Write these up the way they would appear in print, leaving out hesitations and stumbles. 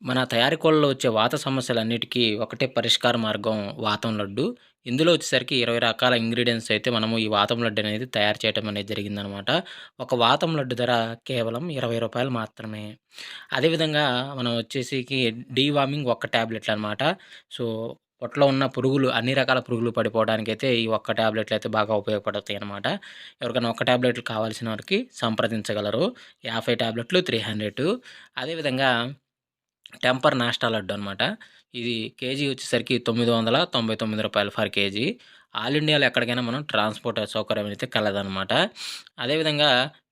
మన తయారీ కోళ్ళలో వచ్చే వాత సమస్యలన్నిటికీ ఒకటే పరిష్కార మార్గం వాతం లడ్డు. ఇందులో వచ్చేసరికి 20 రకాల ఇంగ్రీడియెంట్స్ అయితే మనము ఈ వాతం లడ్డు అనేది తయారు చేయటం అనేది జరిగిందనమాట. ఒక వాతం లడ్డు ధర కేవలం రూ. 20 మాత్రమే. అదేవిధంగా మనం వచ్చేసికి డీవార్మింగ్ ఒక్క టాబ్లెట్లనమాట. సో, పొట్టలో ఉన్న పురుగులు అన్ని రకాల పురుగులు పడిపోవడానికైతే ఈ ఒక్క టాబ్లెట్లయితే బాగా ఉపయోగపడతాయనమాట. ఎవరికైనా ఒక్క టాబ్లెట్లు కావాల్సిన వారికి సంప్రదించగలరు. 50 టాబ్లెట్లు 300. అదేవిధంగా టెంపర్ నాస్టా లడ్డు అనమాట. ఇది కేజీ వచ్చేసరికి రూ. 999 ఫర్ కేజీ. ఆల్ ఇండియాలో ఎక్కడికైనా మనం ట్రాన్స్‌పోర్ట్ సౌకర్యం అయితే కలదనమాట. అదేవిధంగా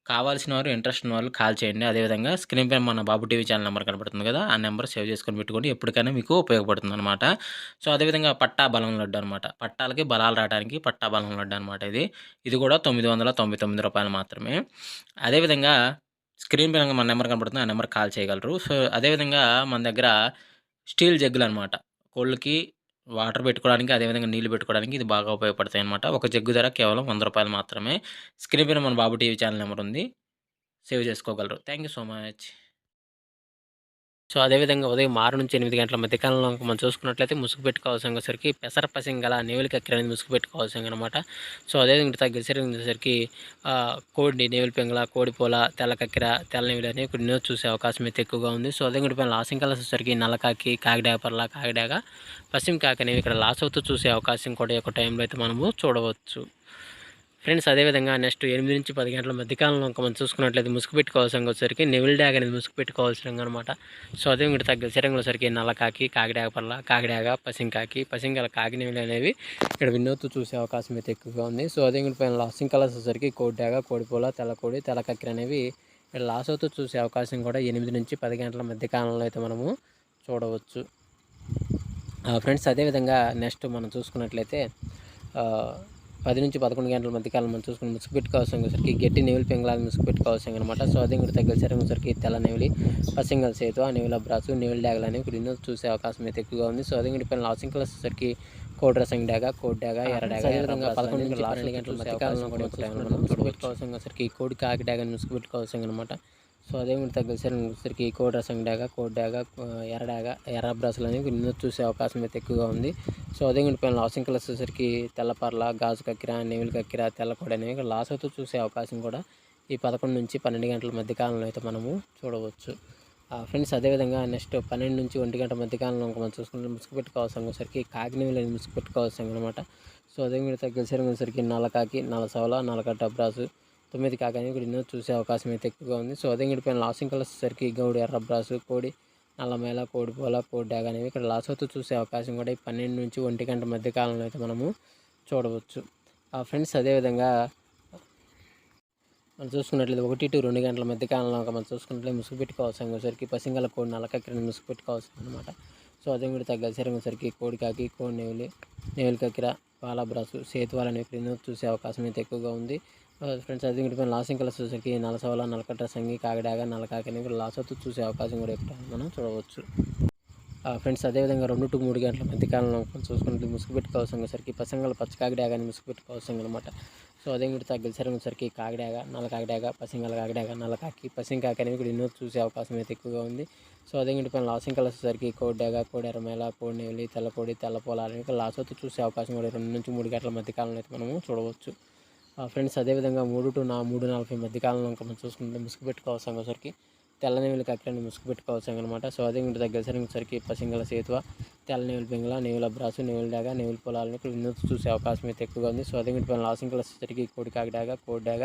కావాల్సిన వారు, ఇంట్రెస్ట్ ఉన్నవాళ్ళు కాల్ చేయండి. అదేవిధంగా స్క్రీన్ పైన మన బాబు టీవీ ఛానల్ నెంబర్ కనపడుతుంది కదా! ఆ నెంబర్ సేవ్ చేసుకొని పెట్టుకోండి. ఎప్పటికైనా మీకు ఉపయోగపడుతుందనమాట. సో, అదేవిధంగా పట్టా బలం లడ్డు అనమాట. పట్టాలకి బలాలు రావడానికి పట్టా బలం లడ్డు అనమాట ఇది. ఇది కూడా రూ. 999 మాత్రమే. అదేవిధంగా స్క్రీన్ పైన మన నంబర్ కనపడుతుంది. ఆ నంబర్‌కి కాల్ చేయగలరు. సో, అదేవిధంగా మన దగ్గర స్టీల్ జగ్గులనమాట. కోళ్ళకి వాటర్ పెట్టుకోవడానికి, అదేవిధంగా నీళ్లు పెట్టుకోవడానికి ఇది బాగా ఉపయోగపడతాయనమాట. ఒక జగ్గు ధర కేవలం రూ. 100 మాత్రమే. స్క్రీన్ పైన మన బాబు టీవీ ఛానల్ నంబర్ ఉంది. సేవ్ చేసుకోగలరు. Thank you so much. So, అదేవిధంగా ఉదయం 6-8 గంటల మధ్య కాలంలో గనుక మనం చూసుకున్నట్లయితే ముసుగు పెట్టుకోవాల్సొచ్చేసరికి పెసర పసింగల నేవులు కక్కెర అనేది ముసుగు పెట్టుకోవాల్సిందనమాట. సో, అదేవిధంగా తగ్గిసరికి కోడి నేవులు పింగళ, కోడిపోల, తెల్ల కక్కెర, తెల్ల నేవులు అనేవి కొన్ని చూసే అవకాశం అయితే ఎక్కువగా ఉంది. సో, అదేవిధంగా పైన లాసింగ్ కలర్స్ వచ్చేసరికి నల్లకాకి, కాకిడాక పర్ల, కాకిడాక, పశ్చిమ కాకి అనేవి ఇక్కడ లాస్ అవుతూ చూసే అవకాశం కూడా ఈ యొక్క టైంలో అయితే మనము చూడవచ్చు. ఫ్రెండ్స్ అదేవిధంగా నెక్స్ట్ 8-10 గంటల మధ్యకాలంలో ఇంకా మనం చూసుకున్నట్లయితే ముసుగు పెట్టుకోవాల్సిన వచ్చేసరికి నెవిల్ డ్యాగ్ అనేది ముసుగు పెట్టుకోవాల్సిన అనమాట. సో అదే ఇంకటి తగ్గ శరీరంలో సరికి నల్లకాకి, కాకిడాక పర్ల, కాకిడాక, పసింకాకి, పసింగల కాకి నెవిలి అనేవి ఇక్కడ వినోత్తు చూసే అవకాశం అయితే ఎక్కువగా ఉంది. సో అదే ఇంకటి పైన లాసింగ్ కలర్స్ వచ్చేసరికి కోడి డ్యాగ, కోడిపోల, తెల్లకోడి, తెల్లకక్కిర అనేవి ఇక్కడ లాస్ అవుతూ చూసే అవకాశం కూడా 8-10 గంటల మధ్య కాలంలో అయితే మనము చూడవచ్చు. ఫ్రెండ్స్ అదేవిధంగా నెక్స్ట్ మనం చూసుకున్నట్లయితే 10-11 గంటల మధ్యకాలం మనం చూసుకుని ముసుగు పెట్టుకోవాల్సరికి గట్టి నెవిలి పింగళాలు ముసుగు పెట్టుకోవాల్సింది అనమాట. సో అదే కూడా తగ్గల సరికి తెల్ల నెవిలి, పసింగల్ సేతు, ఆ నెవిల బ్రాసు, నెవిలి డ్యాగలు అనేవి ఇప్పుడు చూసే అవకాశం అయితే ఎక్కువగా ఉంది. సో అదే కూడా పైన లాసింగ్ కలర్స్ వచ్చరికి కోడి రసం డ్యాగ, కోడి డ్యాగ, ఎర్ర డ్యాగ, అదేవిధంగా 11-12 గంటల మధ్యకాలంలో కూడా ముసుగు పెట్టుకోవాల్సరికి కోడి కాకి డ్యాగని ముసుగు పెట్టుకోవాల్సింది అనమాట. సో అదే మీరు తగ్గసరికి కోడి రసం డ్యాగ, కోడి డ్యాగ, ఎర్ర డ్యాగ, ఎర్ర బ్రాసులు అనేవి చూసే అవకాశం అయితే ఎక్కువగా ఉంది. సో అదే పైన లాసింగ్ కలర్స్ వచ్చేసరికి తెల్లపర్ల, గాజు కక్కిర, నెవిలి కక్కిర, తెల్లకోడి అనేవి ఇక్కడ లాస్ అవుతూ చూసే అవకాశం కూడా ఈ 11-12 గంటల మధ్య కాలంలో అయితే మనము చూడవచ్చు. ఫ్రెండ్స్ అదేవిధంగా నెక్స్ట్ 12-1 గంట మధ్య కాలంలో మనం చూసుకుంటే ముసుగు పెట్టుకోవాల్సరికి కాకి నెవిలి అనేది ముసుగు పెట్టుకోవాల్సింది అనమాట. సో అదే మీరు తగ్గసరికి నల్లకాకి, నల్ల సవల, నల్లకట్ట బ్రాసు, 9 కాకి అనేవి ఇక్కడ చూసే అవకాశం అయితే ఎక్కువగా ఉంది. సో అదే పైన లాసింగ్ కలర్స్ వచ్చేసరికి గౌడి, ఎర్ర బ్రాసు, కోడి, నల్లమేల, కోడిపోల, కోడి డ్యాగ అనేవి ఇక్కడ లాస్ అవుతూ చూసే అవకాశం కూడా ఈ 12-1 గంట మధ్య కాలంలో అయితే మనము చూడవచ్చు. ఫ్రెండ్స్ అదేవిధంగా మనం చూసుకున్నట్లయితే 1-2 గంటల మధ్య కాలంలో మనం చూసుకున్నట్లయితే ముసుగు పెట్టుకోవాల్సరికి పసింగల కోడి నల్లకక్కిరని ముసుగు పెట్టుకోవాల్సింది అనమాట. సో అదే కూడా తగ్గ సరికి కోడి కాకి, కోడి నెవిలి, నెవిలి కక్కిర, పాల బ్రాసు, సేతువాలు అనేవి ఇక్కడ చూసే అవకాశం అయితే ఎక్కువగా ఉంది. ఫ్రెండ్స్ అది పైన లాసింగ్ కలర్స్ వచ్చేసరికి నల్లసవల, నల్లకట్ట సంగి, కాకిడాగ, నల్లకాకి అనేవి లాస్ అవుతూ చూసే అవకాశం కూడా ఇక్కడ మనం చూడవచ్చు. ఫ్రెండ్స్ అదేవిధంగా 2-3 గంటల మధ్య కాలంలో చూసుకుంటే ముసుగు పెట్టుకోవాల్సరికి పసంగల పచ్చ కాకిడాగని ముసుగు పెట్టుకోవాల్సింది అనమాట. సో అదే మీరు తగ్గసరికి కాకిడాగ, నల్ల కాకిడాగ, పసింగల కాకిడాగ, నల్లకాకి, పసింకాకి అనేవి ఇక్కడ ఎన్నో చూసే అవకాశం అయితే ఎక్కువగా ఉంది. సో అదే పైన లాసింగ్ కలర్స్ వచ్చేసరికి కోడి డాగ, కోడి ఎర్రమేల, కోడి నెవిలి, తెల్లకోడి, తెల్ల పొలాలు అనేవి లాస్ అవుతూ చూసే అవకాశం కూడా 2-3 గంటల మధ్య కాలంలో అయితే మనము చూడవచ్చు. ఫ్రెండ్స్ అదేవిధంగా 3-3:40 మధ్య కాలంలో మనం చూసుకుంటే ముసుగు పెట్టుకోవాల్సరికి తెల్ల నెవిలి కక్కిరని ముసుగు పెట్టుకోవాల్సిందనమాట. సో అదే ఇంటి దగ్గర సరికి పసింగల సేతువ, తెల్ల నెవిలి పింగళ, నెవిల బ్రాసు, నెవిలి డాగ, నెవిలి పొలాలను ఇక్కడ వినూత్న చూసే అవకాశం అయితే ఎక్కువగా ఉంది. సో అదే ఇంటి పైన లాసింగ్ కలర్స్ సరికి కోడి కాకి డాగ, కోడి డాగ,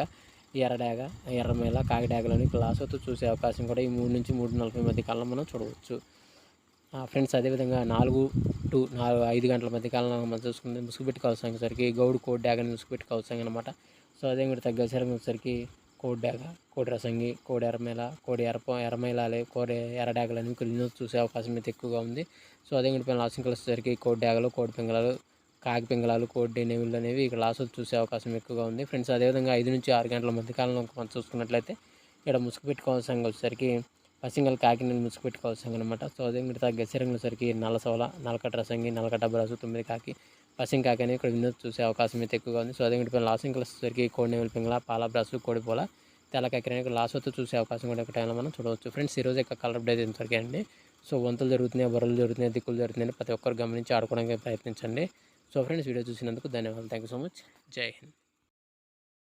ఎర్ర డాగ, ఎర్రమేల, కాకి డాగలని ఇక్కడ లాస్ అవుతూ చూసే అవకాశం కూడా ఈ 3-3:40 మధ్య కాలంలో మనం చూడవచ్చు. ఫ్రెండ్స్ అదేవిధంగా 4-5 గంటల మధ్య కాలంలో మనం చూసుకుంటే ముసుగు పెట్టుకోవాల్సరికి గౌడు కోడి డాగని ముసుగు పెట్టుకోవాల్సింది అనమాట. సో అదే కూడా తగ్గసరికి కోడి డాగ, కోడి రసంగి, కోడి ఎర్రమేల, కోడి ఎర్రమేలాలే, కోడి ఎర్ర డాగలని కొన్ని చూసే అవకాశం అయితే ఎక్కువగా ఉంది. సో అదే పైన లాసింగ్ కలర్స్ వచ్చేసరికి కోడి డాగలు, కోడి పింగళాలు, కాకి పింగళాలు, కోడి నెమిళ్ళు అనేవి ఇక్కడ లాస్ చూసే అవకాశం ఎక్కువగా ఉంది. ఫ్రెండ్స్ అదేవిధంగా 5-6 గంటల మధ్య కాలంలో మనం చూసుకున్నట్లయితే ఇక్కడ ముసుగు పెట్టుకోవాల్సిన వచ్చేసరికి పసింగల్ కాకిని ముసుగు పెట్టుకోవాల్సింది అనమాట. సో అదే మిగతా గెసరంగుల సరికి నల్లసవల, నల్లకట్ట రసంగి, నల్లకట్ట బ్రాసు, 9 కాకి, పసింగ్ కాకి అనేవి ఇక్కడ వినోద్ చూసే అవకాశం అయితే ఎక్కువగా ఉంది. సో అదే పైన లాసింగ్ కలర్స్ సరికి కోడి నెమిలి పింగళ, పాల బ్రాసు, కోడిపోల, తెల్ల కాకి అనేవి లాస్ అవుతూ చూసే అవకాశం కూడా ఒక టైంలో మనం చూడవచ్చు. ఫ్రెండ్స్ ఈరోజు యొక్క కలర్ అప్డేట్ ఇంతవరకే అండి. సో వంతులు జరుగుతున్నాయి, బరువులు జరుగుతున్నాయి, దిక్కులు జరుగుతున్నాయి ప్రతి ఒక్కరు గమనించి ఆడుకోవడానికి ప్రయత్నించండి. సో ఫ్రెండ్స్, వీడియో చూసినందుకు ధన్యవాదాలు. Thank you so much. జై హింద్.